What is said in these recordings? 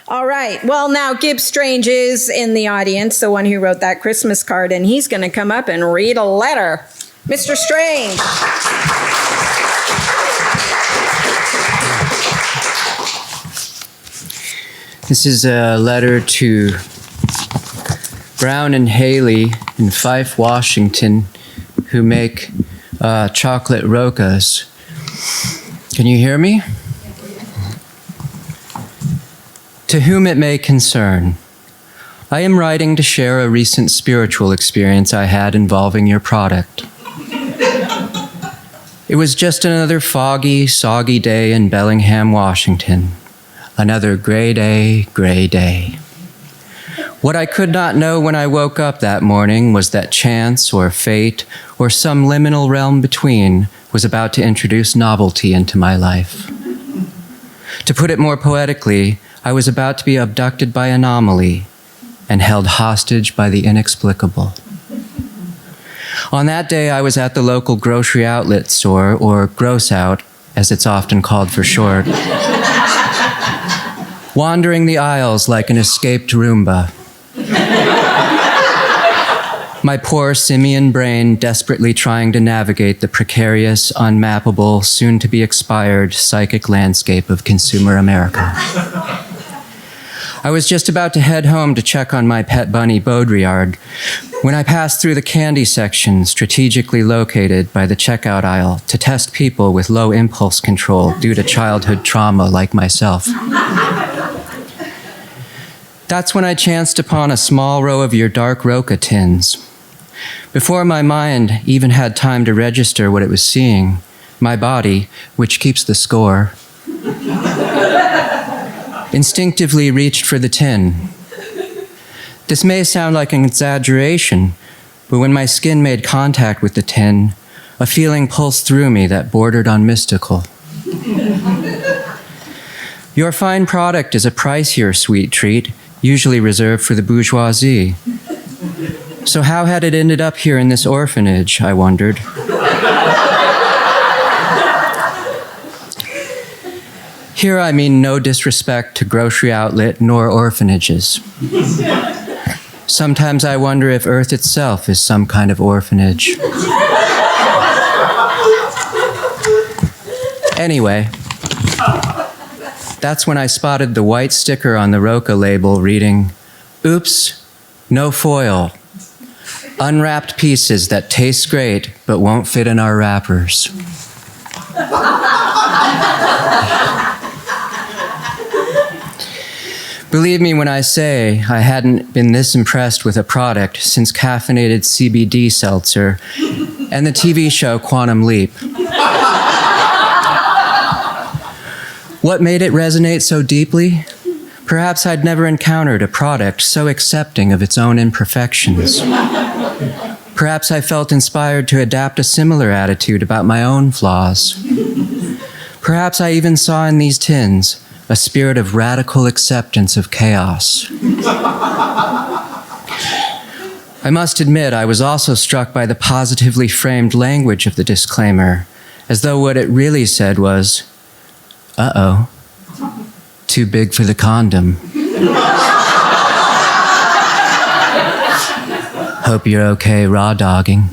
All right. Well, now Gibbs Strange is in the audience, the one who wrote that Christmas card, and he's going to come up and read a letter. Mr. Strange. This is a letter to Brown and Haley in Fife, Washington, who make chocolate rokas. Can you hear me? To whom it may concern, I am writing to share a recent spiritual experience I had involving your product. It was just another foggy, soggy day in Bellingham, Washington. Another gray day, gray day. What I could not know when I woke up that morning was that chance or fate or some liminal realm between was about to introduce novelty into my life. To put it more poetically, I was about to be abducted by anomaly and held hostage by the inexplicable. On that day, I was at the local grocery outlet store, or Gross Out, as it's often called for short, wandering the aisles like an escaped Roomba. My poor simian brain desperately trying to navigate the precarious, unmappable, soon-to-be-expired psychic landscape of consumer America. I was just about to head home to check on my pet bunny, Baudrillard, when I passed through the candy section strategically located by the checkout aisle to test people with low impulse control due to childhood trauma like myself. That's when I chanced upon a small row of your dark Roca tins. Before my mind even had time to register what it was seeing, my body, which keeps the score, instinctively reached for the tin. This may sound like an exaggeration, but when my skin made contact with the tin, a feeling pulsed through me that bordered on mystical. Your fine product is a pricier sweet treat, usually reserved for the bourgeoisie. So how had it ended up here in this orphanage, I wondered. Here I mean no disrespect to grocery outlet nor orphanages. Sometimes I wonder if Earth itself is some kind of orphanage. Anyway, that's when I spotted the white sticker on the Roca label reading, "Oops, no foil. Unwrapped pieces that taste great but won't fit in our wrappers." Believe me when I say I hadn't been this impressed with a product since caffeinated CBD seltzer and the TV show Quantum Leap. What made it resonate so deeply? Perhaps I'd never encountered a product so accepting of its own imperfections. Perhaps I felt inspired to adapt a similar attitude about my own flaws. Perhaps I even saw in these tins a spirit of radical acceptance of chaos. I must admit, I was also struck by the positively framed language of the disclaimer, as though what it really said was, "Uh-oh, too big for the condom. Hope you're okay raw dogging."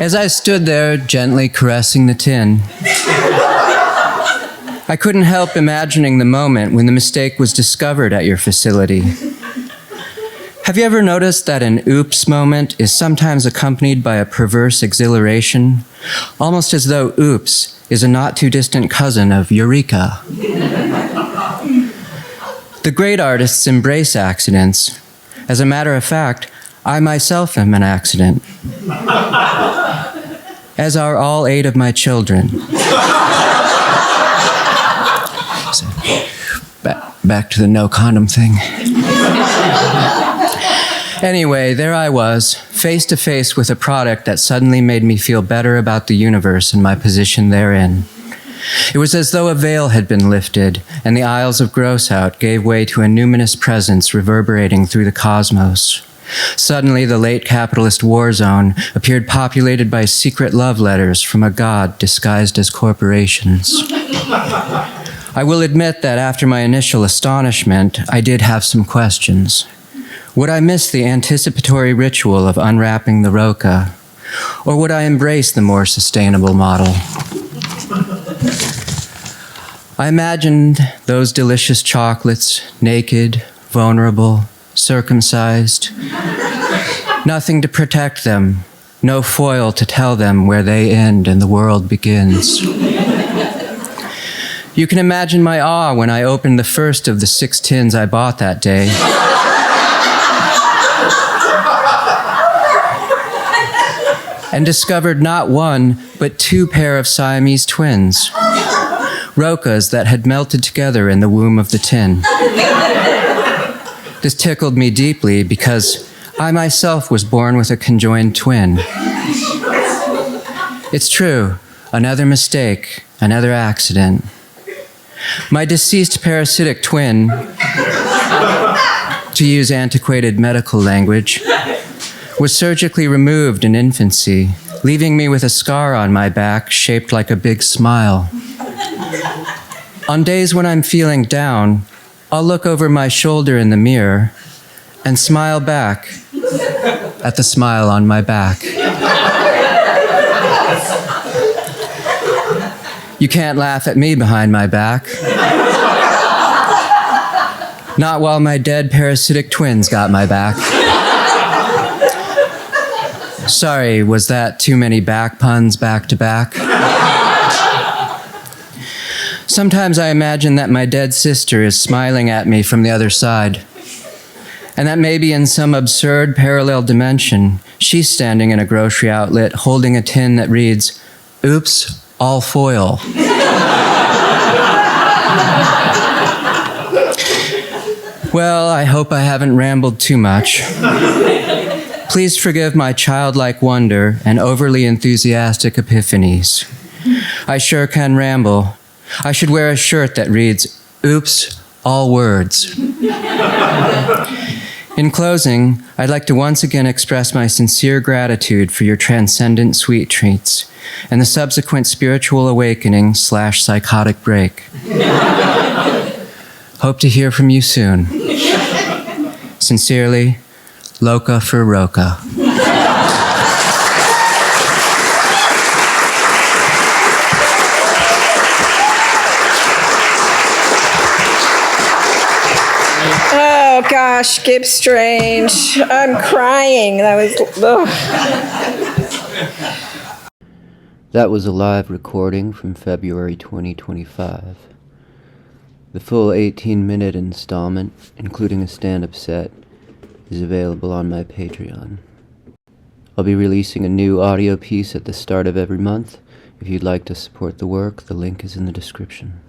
As I stood there, gently caressing the tin, I couldn't help imagining the moment when the mistake was discovered at your facility. Have you ever noticed that an oops moment is sometimes accompanied by a perverse exhilaration, almost as though oops is a not-too-distant cousin of eureka? The great artists embrace accidents. As a matter of fact, I myself am an accident, as are all 8 of my children. So, back to the no condom thing. Anyway, there I was, face to face with a product that suddenly made me feel better about the universe and my position therein. It was as though a veil had been lifted, and the Isles of Grossout gave way to a numinous presence reverberating through the cosmos. Suddenly, the late capitalist war zone appeared populated by secret love letters from a god disguised as corporations. I will admit that after my initial astonishment, I did have some questions. Would I miss the anticipatory ritual of unwrapping the roca, or would I embrace the more sustainable model? I imagined those delicious chocolates, naked, vulnerable, circumcised. Nothing to protect them, no foil to tell them where they end and the world begins. You can imagine my awe when I opened the first of the 6 tins I bought that day. And discovered not one, but 2 pair of Siamese twins, rocas that had melted together in the womb of the tin. This tickled me deeply because I myself was born with a conjoined twin. It's true, another mistake, another accident. My deceased parasitic twin, to use antiquated medical language, was surgically removed in infancy, leaving me with a scar on my back shaped like a big smile. On days when I'm feeling down, I'll look over my shoulder in the mirror and smile back at the smile on my back. You can't laugh at me behind my back. Not while my dead parasitic twins got my back. Sorry, was that too many back puns back to back? Sometimes I imagine that my dead sister is smiling at me from the other side, and that maybe in some absurd parallel dimension, she's standing in a grocery outlet holding a tin that reads, "Oops, all foil." Well, I hope I haven't rambled too much. Please forgive my childlike wonder and overly enthusiastic epiphanies. I sure can ramble. I should wear a shirt that reads, "Oops, all words." In closing, I'd like to once again express my sincere gratitude for your transcendent sweet treats and the subsequent spiritual awakening / psychotic break. Hope to hear from you soon. Sincerely, Loca for Roca. Oh gosh, Gibbs Strange. I'm crying. That was. Ugh. That was a live recording from February 2025. The full 18-minute installment, including a stand-up set, is available on my Patreon. I'll be releasing a new audio piece at the start of every month. If you'd like to support the work, the link is in the description.